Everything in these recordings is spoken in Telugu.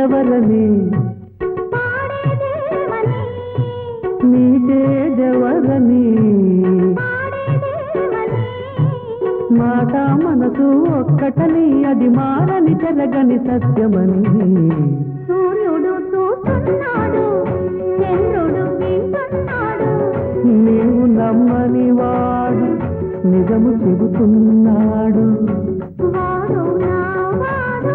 నీకేదెవరని నీకేదెవరని మాట మనసు ఒక్కటని అది మారని జరగని సత్యమని సూర్యుడు చూస్తున్నాడు చంద్రుడు వింటున్నాడు నీవు నమ్మని వాడు నిజము చెబుతున్నాడు వాడు నా వాడు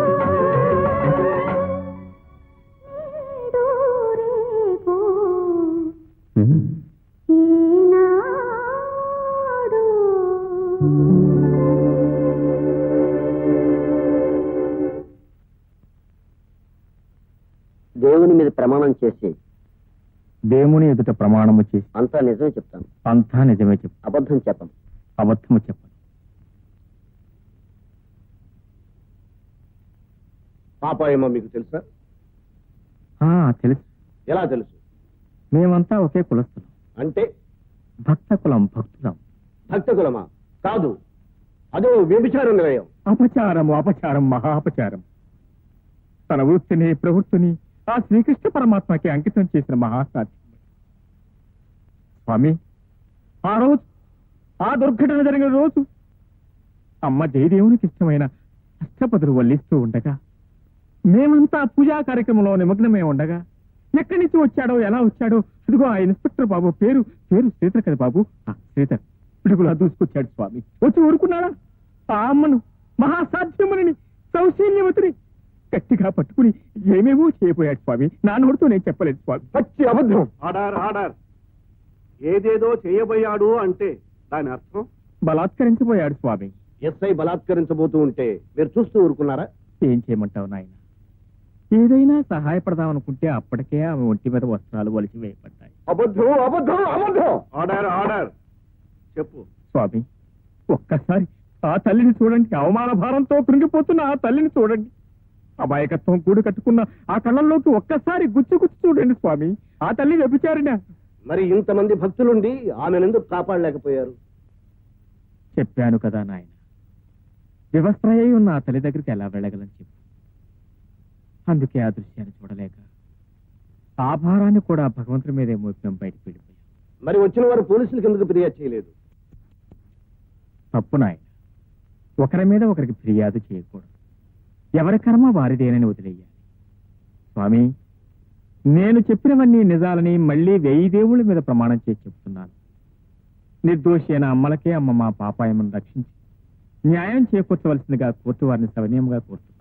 నీడు రేపు ఈనాడు దేవుని మీద ప్రమాణం చేసి దేవుని ఎదుట ప్రమాణము చేసి అంతా నిజమే చెప్తాను. అంతా నిజమే చెప్పు. అబద్ధం చెప్పను. అబద్ధము చెప్పను. పాపాయమో మీకు తెలుసా? తెలుసు. ఎలా తెలుసు? మేమంతా ఒకే కులస్తులం. అంటే భక్త కులం, భక్తులం. భక్త కులమా? కాదు, అదో వ్యభిచార నిలయం. అపచారము, అపచారం, మహా అపచారం. తన వృత్తిని ప్రవృత్తిని ఆ శ్రీకృష్ణ పరమాత్మకి అంకితం చేసిన మహాసాధ్యం. స్వామి, ఆ రోజు ఆ దుర్ఘటన జరిగిన రోజు అమ్మ జయదేవునికి ఇష్టమైన అష్టపదులు వల్లిస్తూ ఉండగా మేమంతా పూజా కార్యక్రమంలో నిమగ్నమే ఉండగా ఎక్కడి నుంచి వచ్చాడో ఎలా వచ్చాడో ఇదిగో ఆ ఇన్స్పెక్టర్ బాబు పేరు శ్రీధర్ కదా బాబు, శ్రీధర్ పిడుగులా దూసుకొచ్చాడు స్వామి. వచ్చి ఊరుకున్నాడా? ఆ అమ్మను మహాసాధ్యముని సౌశీల్యవతిని గట్టిగా పట్టుకుని ఏమేమో చేయబోయాడు స్వామి. నా నోటితో నేను చెప్పలేదు స్వామి. పచ్చి అబద్ధం. Order, order. ఏదేదో చేయబోయాడు అంటే దాని అర్థం బలాత్కరించబోయాడు స్వామి. ఎస్ఐ బలాత్కరించబోతూ ఉంటే మీరు చూస్తూ ఊరుకున్నారా? ఏం చేయమంటావు నాయన? ఏదైనా సహాయపడదామనుకుంటే అప్పటికే ఆమె ఒంటి మీద వస్త్రాలు వలిసి వేయబడ్డాయి. అబద్ధం, అబద్ధం, అబద్ధం. Order, order. చెప్పు స్వామి, ఒక్కసారి ఆ తల్లిని చూడండి. అవమాన భారంతో కృంగిపోతున్న ఆ తల్లిని చూడండి. అమాయకత్వం కూడు కట్టుకున్న ఆ కళ్ళల్లోకి ఒక్కసారి గుచ్చి చూడండి స్వామి. ఆ తల్లి వ్యభిచారినా? మరి ఇంతమంది భక్తులుండి ఆమెనెందుకు కాపాడలేకపోయారు? చెప్పాను కదా నాయన, వివస్త్రయ్య ఉన్న ఆ తల్లి దగ్గరికి ఎలా వెళ్ళగలని చెప్పు. అందుకే ఆ దృశ్యాన్ని చూడలేక ఆ భారాన్ని కూడా భగవంతుడి మీదే మోపినం బయటకు వెళ్ళిపోయాం. మరి వచ్చిన వారు పోలీసులకు ఎందుకు ఫిర్యాదు చేయలేదు? తప్పు నాయన, ఒకరి మీద ఒకరికి ఫిర్యాదు చేయకూడదు. ఎవరి కర్మ వారిదేనని వదిలేయాలి. స్వామి, నేను చెప్పినవన్నీ నిజాలని మళ్ళీ 1000 దేవుళ్ళ మీద ప్రమాణం చేసి చెప్తున్నాను. నిర్దోషి అయిన అమ్మలకే అమ్మ మా పాపాయమను రక్షించి న్యాయం చేకూర్చవలసిందిగా కోర్టు వారిని సవినయంగా కోరుతున్నాను.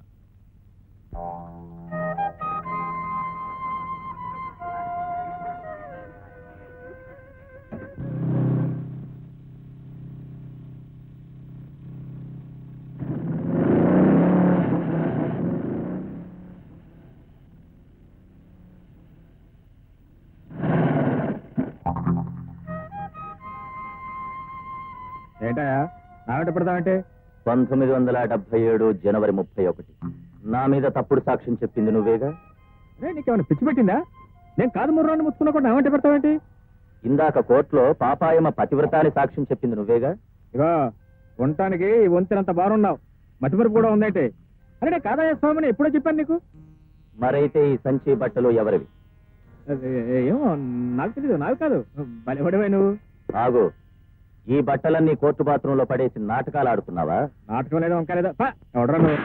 ఏంటయా నాగట పెడతామంటే? 1977 జనవరి 31 నా మీద తప్పుడు సాక్ష్యం చెప్పింది నువ్వేగా? నీకేమైనా పిచ్చి పెట్టిందా? నేను కాదు ముర్రాన్ని ముచ్చుకున్నా కూడా నాగంటే పెడతావేంటి? ఇందాక కోర్టులో పాపాయమ పతివ్రతాన్ని సాక్ష్యం చెప్పింది నువ్వేగా? ఇగో ఉండటానికి వంతెనంత బాగున్నావు, మతిమరుపు కూడా ఉందంటే. అరే నేను కాదయ్య స్వామిని ఎప్పుడో చెప్పాను నీకు. మరైతే ఈ సంచి బట్టలు ఎవరివి? ఏమో నాకు తెలీదు. నాకు కాదు, బలిపడివే నువ్వు. ఆగు, ఈ బట్టలన్నీ కోర్టు బాత్రూంలో పడేసి నాటకాలు ఆడుతున్నావా? నాటకం లేదా వంక లేదా? ఎవడరా నువ్వు?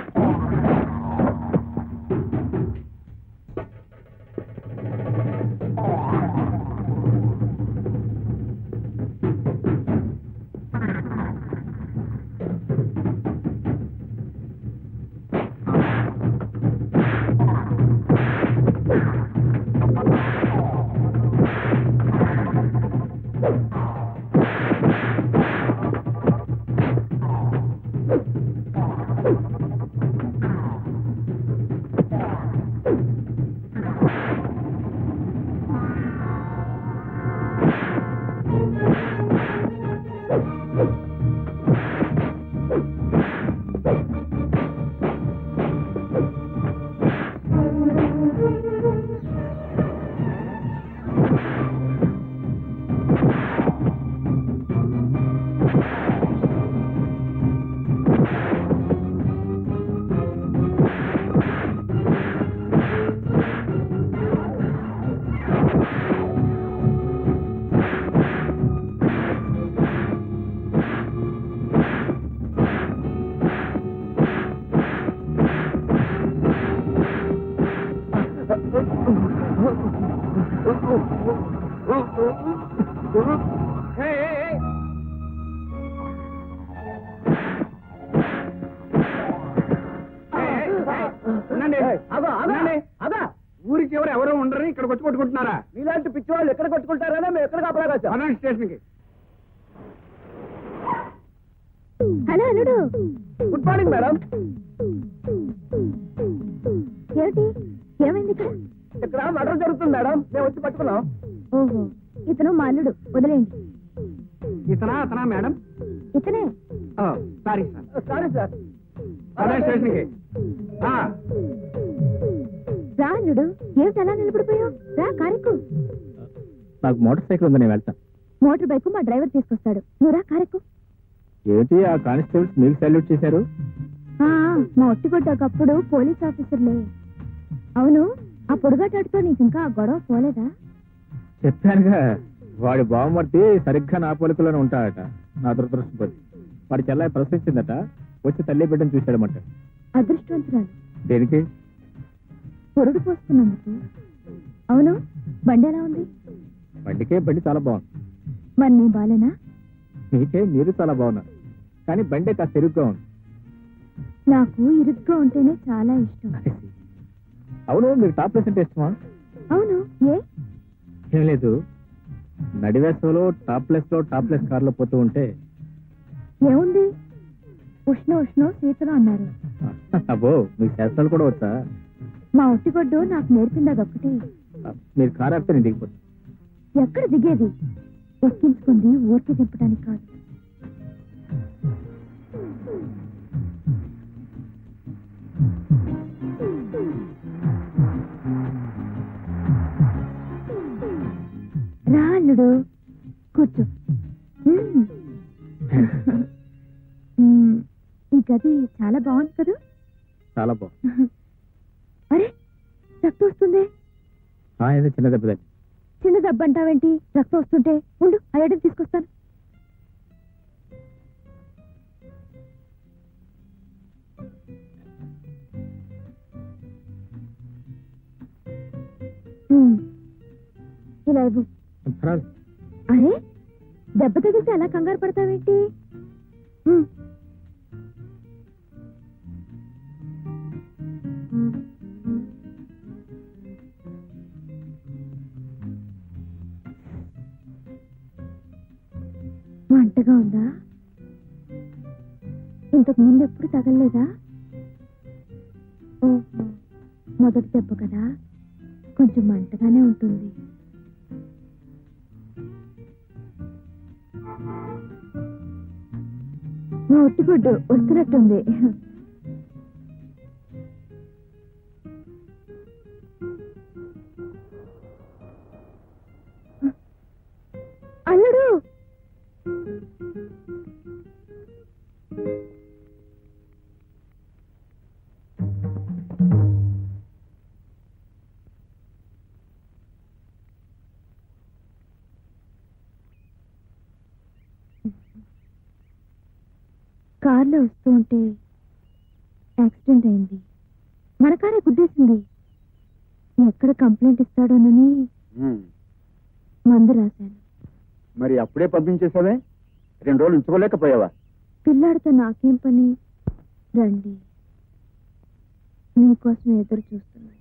ఊరి చివరి ఎవరో ఉండరు ఇక్కడ వచ్చి కొట్టుకుంటున్నారా? ఇలాంటి పిచ్చి వాళ్ళు ఎక్కడ కొట్టుకుంటారనే మేము ఎక్కడ కాపలాగా పదండి స్టేషన్ కి. హలో అల్లుడు, గుడ్ మార్నింగ్ మేడం. ఏమిటి ఏమైంది ఇక్కడ? ఇక్కడ మర్డర్ జరుగుతుంది మేడం, మేము వచ్చి పట్టుకున్నాం. ఓహో, ఇతను మా అల్లుడు, వదిలేయండి. అతనా మేడం? ఇతనే. Sorry sir. Sorry sir. పదండి స్టేషన్ కి. రా అల్లుడు, ఏమిటి అలా నిలబడిపోయావు? రా కారెక్కు. నాకు మోటార్ సైకిల్ ఉంది, నేను వెళ్తాను. మోటార్ బైక్ మా డ్రైవర్ తీసుకొస్తాడు, నువ్వు రా కారెక్కు. ఏంటి ఆ కానిస్టేబుల్స్ మీకు సాల్యూట్ చేశారు? మా ఒట్టిగొడ్డకప్పుడు పోలీస్ ఆఫీసర్లే. అవును, ఆ పొడుగాటాడుతో నీకు ఇంకా ఆ గొడవ పోలేదా? చెప్పానుగా, వాడి బావమర్తి సరిగ్గా నా పోలికలోనే ఉంటాడట. నా దురదృష్టపతి. వాడి చెల్లాయి ప్రశ్నించిందట, వచ్చి తల్లి బిడ్డను చూశాడమంట. అదృష్టవంతురాలు. దేనికి? పొరుడు పోస్తున్నందుకు. అవును, బండి ఎలా ఉంది? బండి చాలా బాగుంది. మరి నీ బాలేనా? మీకే మీరు చాలా బాగున్నారు, కానీ బండి కాస్త ఇరుగ్గా ఉంది. నాకు ఇరుగ్గా ఉంటేనే చాలా ఇష్టం. అవును, మీకు టాప్ ప్లేస్ అంటే ఇష్టమా? అవును, ఏం లేదు, నడివేసంలో టాప్ ప్లేస్ కార్లో పోతూ ఉంటే ఏముంది, ఉష్ణ శీతలం అన్నారు. అబ్బో, మీకు శాస్త్రాలు కూడా వచ్చా? మా ఒట్టిగొడ్డు నాకు నేర్పింది అదొక్కటి. మీరు కారు ఆపితే నేను దిగిపోతాను. ఎక్కడ దిగేది? ఎక్కించుకుంది ఊరికి దింపడానికి కాదు. రా అల్లుడు, కూర్చో. ఈ గది చాలా బాగుంది కదా? చాలా బాగుంది. అరే, రక్తం వస్తుంది. ఏదో చిన్న దెబ్బ. చిన్న దెబ్బ అంటావేంటి? రక్తం వస్తుంటే ఉండు, ఆ ఎడని తీసుకొస్తాను. ఇలా ఇవ్వు. అరే, దెబ్బ తగిలితే అలా కంగారు పడతావేంటి? మంటగా ఉందా? ఇంతకు ముందు ఎప్పుడు తగలలేదా? ఓహో, మొదటి దెబ్బ కదా, కొంచెం మంటగానే ఉంటుంది. మా ఒట్టిగుడ్డు వస్తున్నట్టుంది. అల్లుడు, కార్లో వస్తూ ఉంటే యాక్సిడెంట్ అయింది. మన కారే గుద్దేసింది. ఎక్కడ కంప్లైంట్ ఇస్తాడోనని మందు రాశాను. మరి అప్పుడే పంపించేసావే? 2 రోజులు ఉంచుకోలేకపోయావా? పిల్లాడితో నాకేం పని? రండి, మీకోసం ఎదురు చూస్తున్నాను.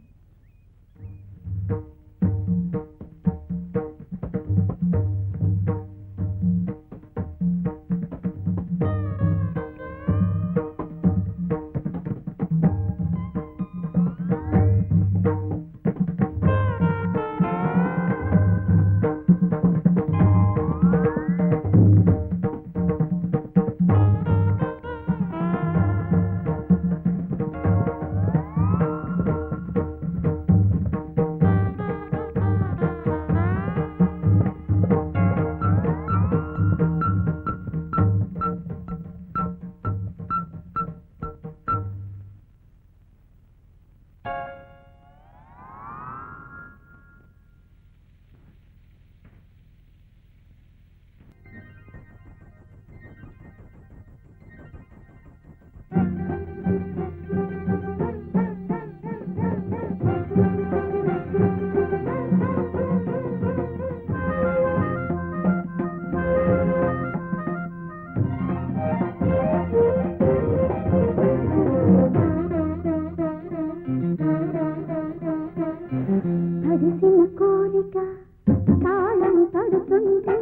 తాళం కడుతుంటే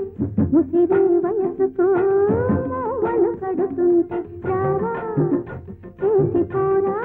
ముసిరే వయసుకు మూవలు కడుతుంటే రారా చేసిపోరా